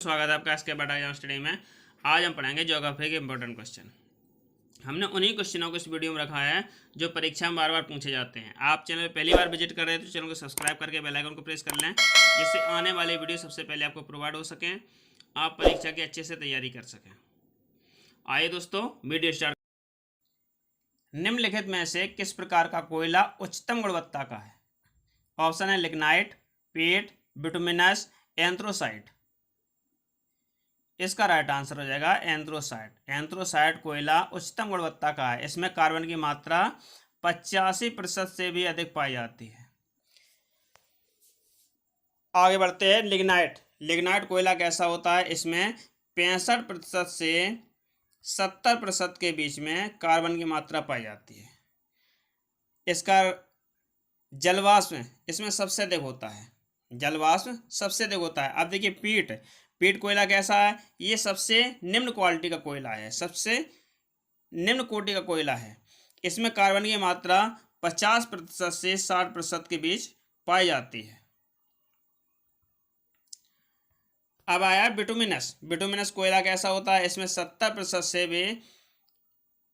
स्वागत है आपका इसके बड़ा एग्जाम स्टडी में। आज हम पढ़ेंगे ज्योग्राफी के इंपॉर्टेंट क्वेश्चन। हमने उन्हीं क्वेश्चनों को इस वीडियो में रखा है जो परीक्षा में बार बार पूछे जाते हैं। आप चैनल पर पहली बार विजिट कर रहे हैं तो चैनल को सब्सक्राइब करके बेल आइकन को प्रेस कर लें, जिससे आने वाले वीडियो सबसे पहले आपको प्रोवाइड हो सकें, आप परीक्षा की अच्छे से तैयारी कर सकें। आइए दोस्तों, वीडियो स्टार्ट। निम्नलिखित में से किस प्रकार का कोयला उच्चतम गुणवत्ता का है? ऑप्शन है लिग्नाइट, पीट, बिटुमिनस, एंथ्रोसाइट। इसका राइट आंसर हो जाएगा एंथ्रोसाइट। एंथ्रोसाइट कोयला उच्चतम गुणवत्ता का है। इसमें कार्बन की मात्रा 85% से भी अधिक पाई जाती है। आगे बढ़ते हैं। लिग्नाइट। लिग्नाइट कोयला कैसा होता है? इसमें 65% से 70% के बीच में कार्बन की मात्रा पाई जाती है। इसका जलवाष्प इसमें सबसे अधिक होता है। जलवाष्प सबसे अधिक होता है। अब देखिए पीट। पीट कोयला कैसा है? ये सबसे निम्न क्वालिटी का कोयला है, सबसे निम्न कोटि का कोयला है। इसमें कार्बन की मात्रा 50% से 60% के बीच पाई जाती है। अब आया बिटुमिनस। बिटुमिनस कोयला कैसा होता है? इसमें 70% से भी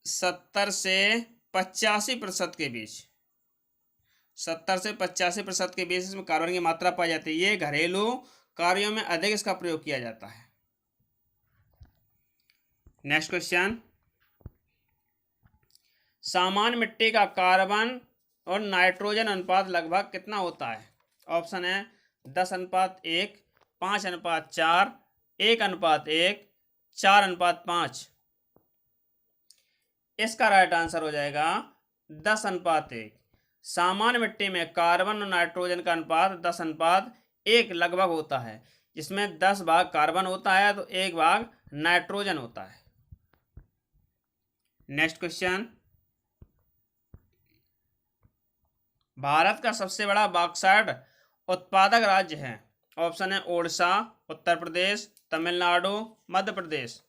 70 से 85% के बीच 70 से 85% के बीच इसमें कार्बन की मात्रा पाई जाती है। ये घरेलू कार्यों में अधिक इसका प्रयोग किया जाता है। Next question. सामान्य मिट्टी का कार्बन और नाइट्रोजन अनुपात लगभग कितना होता है? ऑप्शन है 10:1, 5:4, 1:1, 4:5। इसका राइट आंसर हो जाएगा 10:1। सामान्य मिट्टी में कार्बन और नाइट्रोजन का अनुपात 10:1 लगभग होता है, जिसमें 10 भाग कार्बन होता है तो 1 भाग नाइट्रोजन होता है। Next question. भारत का सबसे बड़ा बॉक्साइट उत्पादक राज्य है? ऑप्शन है ओडिशा, उत्तर प्रदेश, तमिलनाडु, मध्य प्रदेश।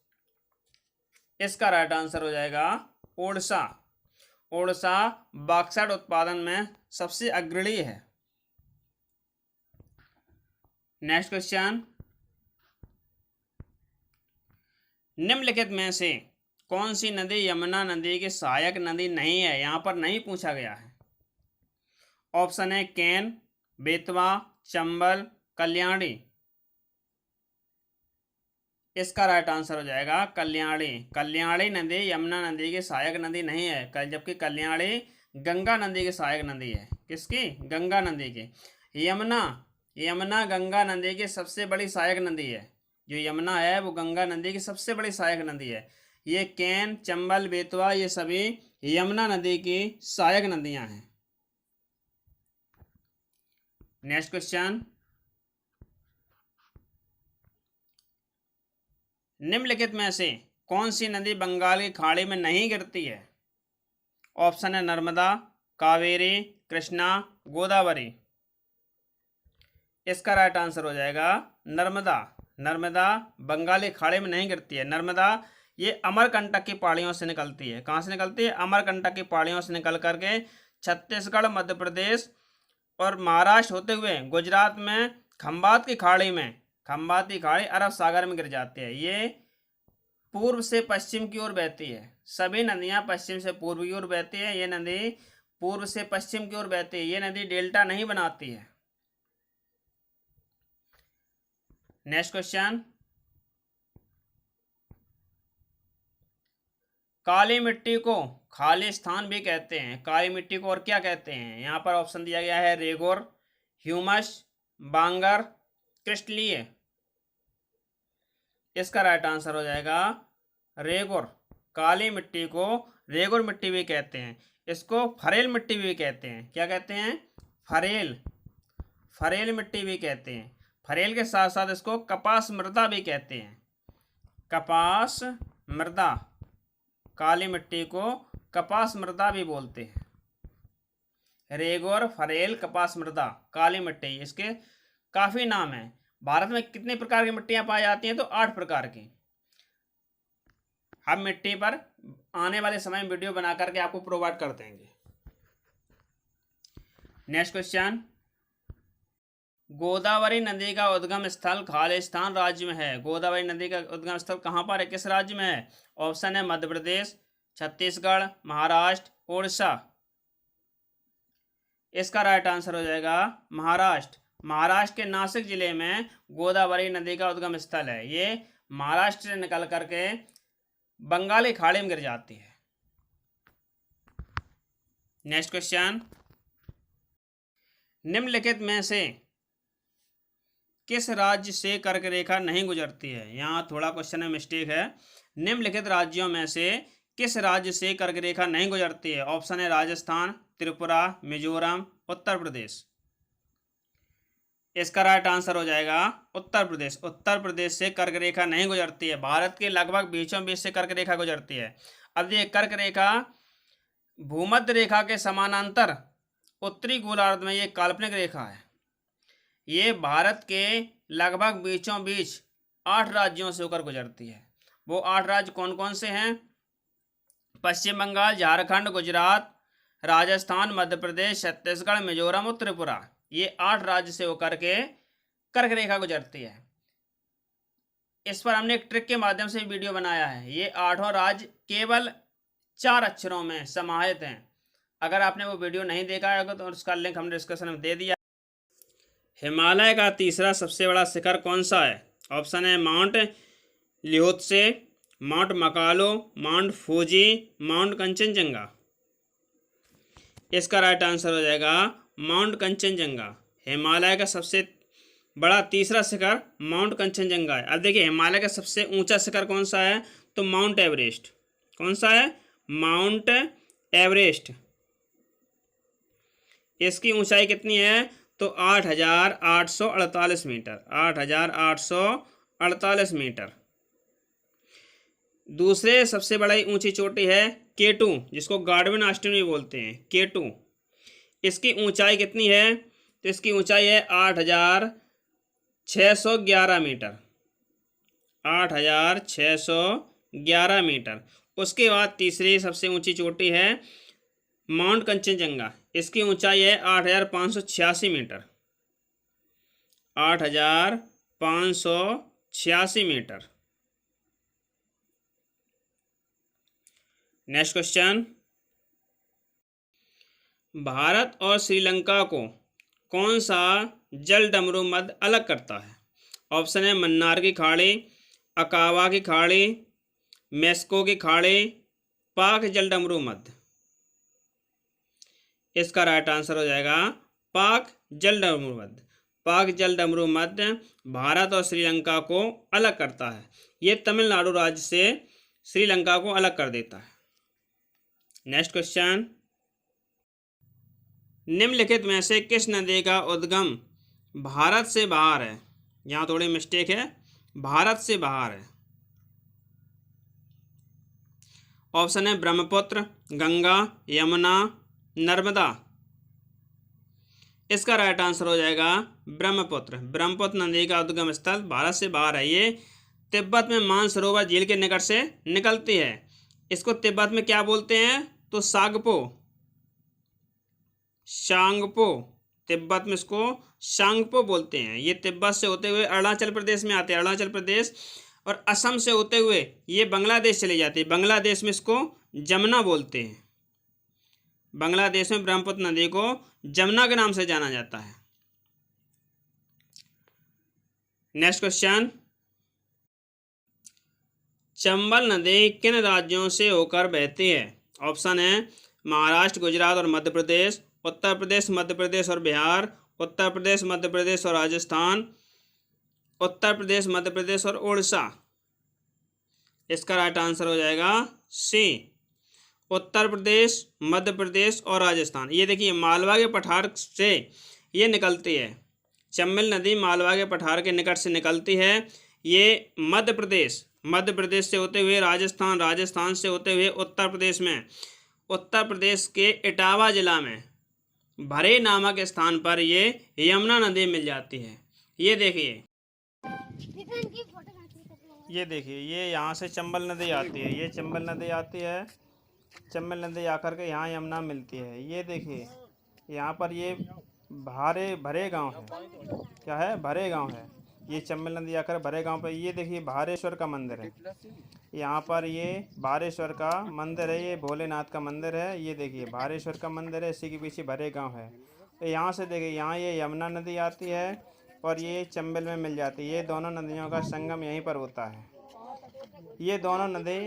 इसका राइट आंसर हो जाएगा ओडिशा। ओडिशा बॉक्साइट उत्पादन में सबसे अग्रणी है। Next question. निम्नलिखित में से कौन सी नदी यमुना नदी की सहायक नदी नहीं है? यहां पर नहीं पूछा गया है। ऑप्शन है केन, बेतवा, चंबल, कल्याणी। इसका राइट आंसर हो जाएगा कल्याणी। कल्याणी नदी यमुना नदी की सहायक नदी नहीं है, जबकि कल्याणी गंगा नदी की सहायक नदी है। किसकी? गंगा नदी की। यमुना गंगा नदी की सबसे बड़ी सहायक नदी है। जो यमुना है वो गंगा नदी की सबसे बड़ी सहायक नदी है। ये केन, चंबल, बेतवा ये सभी यमुना नदी की सहायक नदियां हैं। Next question. निम्नलिखित में से कौन सी नदी बंगाल की खाड़ी में नहीं गिरती है? ऑप्शन है नर्मदा, कावेरी, कृष्णा, गोदावरी। इसका राइट आंसर हो जाएगा नर्मदा। नर्मदा बंगाली खाड़ी में नहीं गिरती है। नर्मदा ये अमरकंटक की पहाड़ियों से निकलती है। कहाँ से निकलती है? अमरकंटक की पहाड़ियों से निकल करके छत्तीसगढ़, मध्य प्रदेश और महाराष्ट्र होते हुए गुजरात में खंबात की खाड़ी में, खंबात की खाड़ी अरब सागर में गिर जाती है। ये पूर्व से पश्चिम की ओर बहती है। सभी नदियां पश्चिम से पूर्व की ओर बहती है। ये नदी पूर्व से पश्चिम की ओर बहती है। ये नदी डेल्टा नहीं बनाती है। Next question. काली मिट्टी को खाली स्थान भी कहते हैं। काली मिट्टी को और क्या कहते हैं? यहाँ पर ऑप्शन दिया गया है रेगोर, ह्यूमस, बांगर, क्रिस्टलीय। इसका राइट आंसर हो जाएगा रेगोर। काली मिट्टी को रेगोर मिट्टी भी कहते हैं। इसको फरेल मिट्टी भी कहते हैं। क्या कहते हैं? फरेल मिट्टी भी कहते हैं। फरेल के साथ साथ इसको कपास मृदा भी कहते हैं। कपास मृदा। काली मिट्टी को कपास मृदा भी बोलते हैं। रेगोर, फरेल, कपास मृदा, काली मिट्टी, इसके काफी नाम हैं। भारत में कितने प्रकार की मिट्टियां पाई जाती हैं? तो 8 प्रकार की। हम मिट्टी पर आने वाले समय में वीडियो बना करके आपको प्रोवाइड कर देंगे। Next question. गोदावरी नदी का उद्गम स्थल खालिस्तान राज्य में है। गोदावरी नदी का उद्गम स्थल कहाँ पर है, किस राज्य में है? ऑप्शन है मध्य प्रदेश, छत्तीसगढ़, महाराष्ट्र, उड़ीसा। इसका राइट आंसर हो जाएगा महाराष्ट्र। महाराष्ट्र के नासिक जिले में गोदावरी नदी का उद्गम स्थल है। ये महाराष्ट्र से निकल करके बंगाली खाड़ी में गिर जाती है। नेक्स्ट क्वेश्चन, निम्नलिखित में से किस राज्य से कर्क रेखा नहीं गुजरती है? यहाँ थोड़ा क्वेश्चन में मिस्टेक है। निम्नलिखित राज्यों में से किस राज्य से कर्क रेखा नहीं गुजरती है? ऑप्शन है राजस्थान, त्रिपुरा, मिजोरम, उत्तर प्रदेश। इसका राइट आंसर हो जाएगा उत्तर प्रदेश। उत्तर प्रदेश से कर्क रेखा नहीं गुजरती है। भारत के लगभग बीचों बीच से कर्क रेखा गुजरती है। अब ये कर्क रेखा भूमध्य रेखा के समानांतर उत्तरी गोलार्ध में ये काल्पनिक रेखा है। ये भारत के लगभग बीचों बीच 8 राज्यों से होकर गुजरती है। वो 8 राज्य कौन कौन से हैं? पश्चिम बंगाल, झारखंड, गुजरात, राजस्थान, मध्य प्रदेश, छत्तीसगढ़, मिजोरम और त्रिपुरा। ये 8 राज्य से होकर के कर्क रेखा गुजरती है। इस पर हमने एक ट्रिक के माध्यम से वीडियो बनाया है। ये 8 राज्य केवल 4 अक्षरों में समाहित हैं। अगर आपने वो वीडियो नहीं देखा है तो उसका लिंक हमने डिस्क्रिप्शन में दे दिया। हिमालय का तीसरा सबसे बड़ा शिखर कौन सा है? ऑप्शन है mount Lhotse, mount Makalu, mount Fuji, mount Kanchenjunga. इसका राइट आंसर हो जाएगा माउंट कंचनजंगा। हिमालय का सबसे बड़ा तीसरा शिखर माउंट कंचनजंगा है। अब देखिए हिमालय का सबसे ऊंचा शिखर कौन सा है? तो माउंट एवरेस्ट। कौन सा है? Mount Everest. इसकी ऊंचाई कितनी है? तो 8,848 मीटर। 8,848 मीटर। दूसरे सबसे बड़ी ऊंची चोटी है K2, जिसको गार्डविन आस्टीन भी बोलते हैं। K2 इसकी ऊंचाई कितनी है? तो इसकी ऊंचाई है 8,611 मीटर। 8,611 मीटर। उसके बाद तीसरी सबसे ऊंची चोटी है माउंट कंचनजंगा। इसकी ऊंचाई है 8,586 मीटर। 8,586 मीटर। नेक्स्ट क्वेश्चन, भारत और श्रीलंका को कौन सा जल डमरू मध्य अलग करता है? ऑप्शन है मन्नार की खाड़ी, अकावा की खाड़ी, मेस्को की खाड़ी, पाक जल डमरू मध्य। इसका राइट आंसर हो जाएगा पाक जल डमरू मध्य। पाक जल डमरू मध्य भारत और श्रीलंका को अलग करता है। ये तमिलनाडु राज्य से श्रीलंका को अलग कर देता है। नेक्स्ट क्वेश्चन, निम्नलिखित में से किस नदी का उद्गम भारत से बाहर है? यहाँ थोड़ी मिस्टेक है, भारत से बाहर है। ऑप्शन है ब्रह्मपुत्र, गंगा, यमुना, नर्मदा। इसका राइट आंसर हो जाएगा ब्रह्मपुत्र। ब्रह्मपुत्र नदी का उद्गम स्थल भारत से बाहर है। ये तिब्बत में मानसरोवर झील के निकट से निकलती है। इसको तिब्बत में क्या बोलते हैं? तो सागपो, शांगपो। तिब्बत में इसको शांगपो बोलते हैं। ये तिब्बत से होते हुए अरुणाचल प्रदेश में आते हैं। अरुणाचल प्रदेश और असम से होते हुए ये बांग्लादेश चले जाते हैं। बांग्लादेश में इसको जमुना बोलते हैं। बांग्लादेश में ब्रह्मपुत्र नदी को जमुना के नाम से जाना जाता है। नेक्स्ट क्वेश्चन, चंबल नदी किन राज्यों से होकर बहती है? ऑप्शन है महाराष्ट्र, गुजरात और मध्य प्रदेश, उत्तर प्रदेश, मध्य प्रदेश और बिहार, उत्तर प्रदेश, मध्य प्रदेश और राजस्थान, उत्तर प्रदेश, मध्य प्रदेश और उड़ीसा। इसका राइट आंसर हो जाएगा सी, उत्तर प्रदेश, मध्य प्रदेश और राजस्थान। ये देखिए मालवा के पठार से ये निकलती है। चंबल नदी मालवा के पठार के निकट से निकलती है। ये मध्य प्रदेश से होते हुए राजस्थान, राजस्थान से होते हुए उत्तर प्रदेश में, उत्तर प्रदेश के इटावा जिला में भरे नामक स्थान पर ये यमुना नदी मिल जाती है। ये देखिए ये यहाँ से चंबल नदी आती है। ये चंबल नदी आती है। चंबल नदी आकर के यहाँ यमुना मिलती है। ये देखिए यहाँ पर ये भरे गांव है। क्या है, भरे गांव है। ये चंबल नदी आकर भरे गांव पर, ये देखिए भारेश्वर का मंदिर है। यहाँ पर ये भारेश्वर का मंदिर है, ये भोलेनाथ का मंदिर है। ये देखिए भारेश्वर का मंदिर है, इसी के पीछे भरे गांव है। तो यहाँ से देखिए, यहाँ ये यमुना नदी आती है और ये चंबल में मिल जाती है। ये दोनों नदियों का संगम यहीं पर होता है। ये दोनों नदी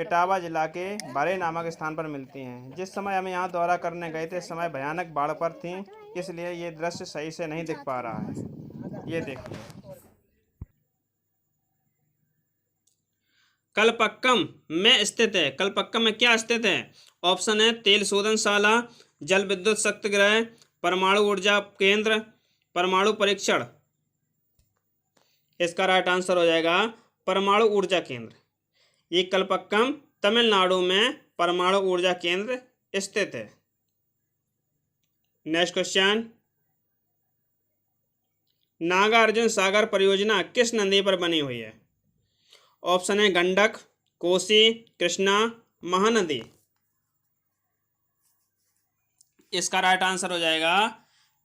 इटावा जिला के भरे नामक स्थान पर मिलती हैं। जिस समय हम यहाँ दौरा करने गए थे, इस समय भयानक बाढ़ पर थी, इसलिए ये दृश्य सही से नहीं दिख पा रहा है। ये देखिए, कलपक्कम में स्थित है। कलपक्कम में क्या स्थित है? ऑप्शन है तेल शोधनशाला, जल विद्युत शक्ति गृह, परमाणु ऊर्जा केंद्र, परमाणु परीक्षण। इसका राइट आंसर हो जाएगा परमाणु ऊर्जा केंद्र। ये कलपक्कम तमिलनाडु में परमाणु ऊर्जा केंद्र स्थित है। नेक्स्ट क्वेश्चन, नागार्जुन सागर परियोजना किस नदी पर बनी हुई है? ऑप्शन है गंडक, कोसी, कृष्णा, महानदी। इसका राइट आंसर हो जाएगा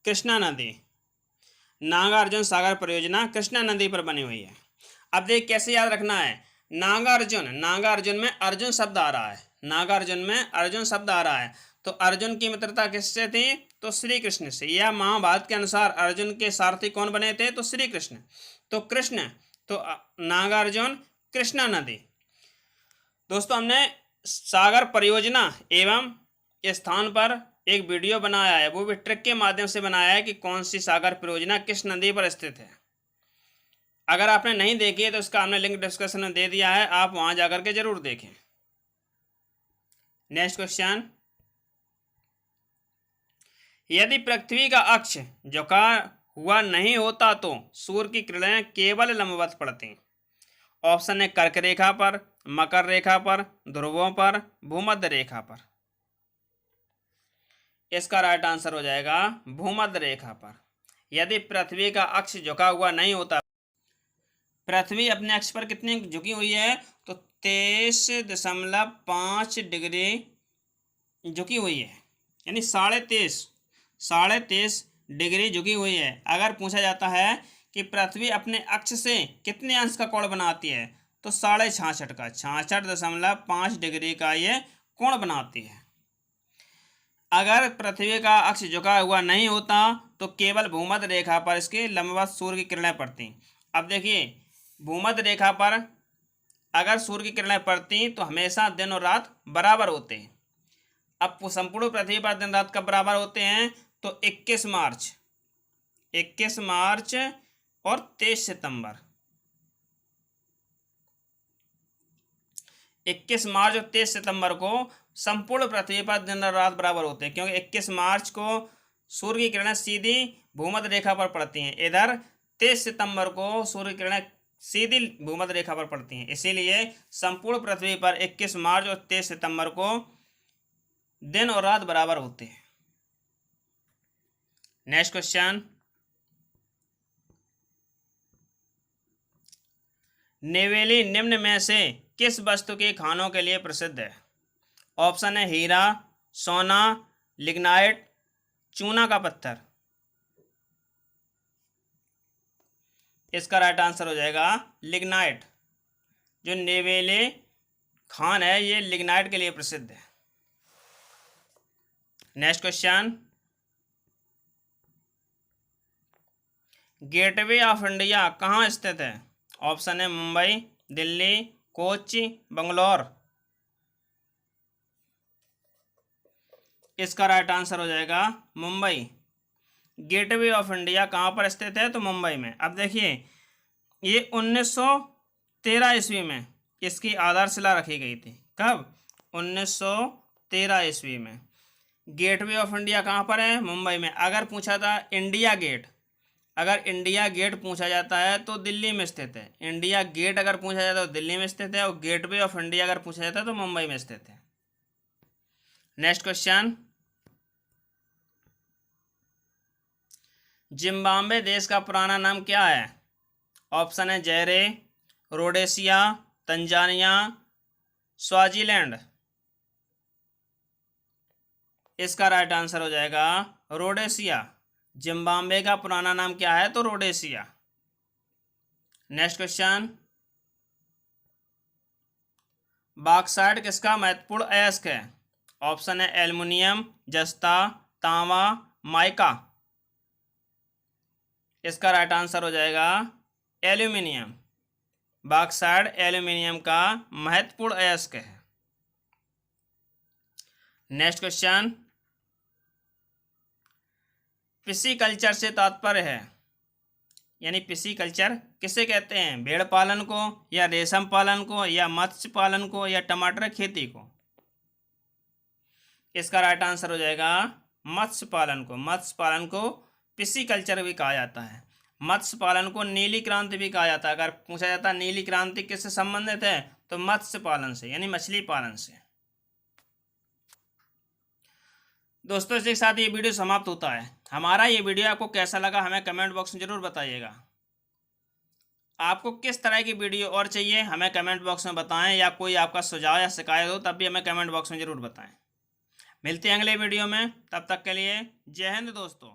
कृष्णा नदी। नागार्जुन सागर परियोजना कृष्णा नदी पर बनी हुई है। अब देख कैसे याद रखना है। नागार्जुन, नागार्जुन में अर्जुन शब्द आ रहा है, नागार्जुन में अर्जुन शब्द आ रहा है, तो अर्जुन की मित्रता किससे थी? तो श्री कृष्ण से। या महाभारत के अनुसार अर्जुन के सारथी कौन बने थे? तो श्री कृष्ण। तो कृष्ण, तो नागार्जुन कृष्णा नदी। दोस्तों, हमने सागर परियोजना एवं स्थान पर एक वीडियो बनाया है, वो भी ट्रिक के माध्यम से बनाया है कि कौन सी सागर परियोजना किस नदी पर स्थित है। अगर आपने नहीं देखी है तो उसका हमने लिंक डिस्क्रिप्शन में दे दिया है, आप वहां जाकर के जरूर देखें। नेक्स्ट क्वेश्चन, यदि पृथ्वी का अक्ष झुका हुआ नहीं होता तो सूर्य की किरणें केवल लंबवत पड़ती। ऑप्शन है कर्क रेखा पर, मकर रेखा पर, ध्रुवों पर, भूमध्य रेखा पर। इसका राइट आंसर हो जाएगा भूमध्य रेखा पर। यदि पृथ्वी का अक्ष झुका हुआ नहीं होता, पृथ्वी अपने अक्ष पर कितनी झुकी हुई है? तो 23.5 डिग्री झुकी हुई है, यानी 23.5 डिग्री झुकी हुई है। अगर पूछा जाता है कि पृथ्वी अपने अक्ष से कितने अंश का कोण बनाती है, तो 66.5 का, 66.5 डिग्री का ये कोण बनाती है। अगर पृथ्वी का अक्ष झुका हुआ नहीं होता तो केवल भूमध्य रेखा पर इसके लंबवत सूर्य की किरणें पड़ती। अब देखिए, भूमध्य रेखा पर अगर सूर्य की किरणें पड़ती तो हमेशा दिन और रात बराबर होते हैं। अब संपूर्ण पृथ्वी पर दिन रात कब बराबर होते हैं? तो 21 मार्च और 23 सितंबर। 21 मार्च और 23 सितंबर को संपूर्ण पृथ्वी पर दिन और रात बराबर होते हैं, क्योंकि 21 मार्च को सूर्य की किरणें सीधी भूमध्य रेखा पर पड़ती हैं, इधर 23 सितंबर को सूर्य की किरणें सीधी भूमध्य रेखा पर पड़ती हैं। इसीलिए संपूर्ण पृथ्वी पर 21 मार्च और 23 सितंबर को दिन और रात बराबर होते हैं। नेक्स्ट क्वेश्चन, नेवेली निम्न में से किस वस्तु के खानों के लिए प्रसिद्ध है? ऑप्शन है हीरा, सोना, लिग्नाइट, चूना का पत्थर। इसका राइट आंसर हो जाएगा लिग्नाइट। जो नेवेले खान है ये लिग्नाइट के लिए प्रसिद्ध है। Next question, gateway of India कहाँ स्थित है? ऑप्शन है मुंबई, दिल्ली, कोच्चि, बंगलौर। इसका राइट आंसर हो जाएगा मुंबई। गेटवे ऑफ इंडिया कहाँ पर स्थित है? तो मुंबई में। अब देखिए, ये 1913 ईस्वी में इसकी आधारशिला रखी गई थी। कब? 1913 ईस्वी में। गेटवे ऑफ इंडिया कहाँ पर है? मुंबई में। अगर पूछा था इंडिया गेट, अगर इंडिया गेट पूछा जाता है तो दिल्ली में स्थित है। इंडिया गेट अगर पूछा जाता है तो दिल्ली में स्थित है, और गेटवे ऑफ इंडिया अगर पूछा जाता है तो मुंबई में स्थित है। नेक्स्ट क्वेश्चन, जिम्बाब्वे देश का पुराना नाम क्या है? ऑप्शन है जैरे, रोडेशिया, तंजानिया, स्वाजीलैंड। इसका राइट आंसर हो जाएगा रोडेशिया। जिम्बाब्वे का पुराना नाम क्या है? तो रोडेशिया। नेक्स्ट क्वेश्चन, बॉक्साइट किसका महत्वपूर्ण अयस्क है? ऑप्शन है एल्युमिनियम, जस्ता, तांबा, माइका। इसका राइट आंसर हो जाएगा एल्यूमिनियम। बॉक्साइट एल्यूमिनियम का महत्वपूर्ण अयस्क है। नेक्स्ट क्वेश्चन, पिसीकल्चर से तात्पर्य है, यानी पिसीकल्चर किसे कहते हैं? भेड़ पालन को, या रेशम पालन को, या मत्स्य पालन को, या टमाटर खेती को? इसका राइट आंसर हो जाएगा मत्स्य पालन को। मत्स्य पालन को पिसीकल्चर भी कहा जाता है। मत्स्य पालन को नीली क्रांति भी कहा जाता है। अगर पूछा जाता है नीली क्रांति किससे संबंधित है, तो मत्स्य पालन से, यानी मछली पालन से। दोस्तों, इसके साथ ये वीडियो समाप्त होता है। हमारा ये वीडियो आपको कैसा लगा हमें कमेंट बॉक्स में जरूर बताइएगा। आपको किस तरह की वीडियो और चाहिए हमें कमेंट बॉक्स में बताएं, या कोई आपका सुझाव या शिकायत हो तब भी हमें कमेंट बॉक्स में जरूर बताएं। मिलते हैं अगले वीडियो में, तब तक के लिए जय हिंद दोस्तों।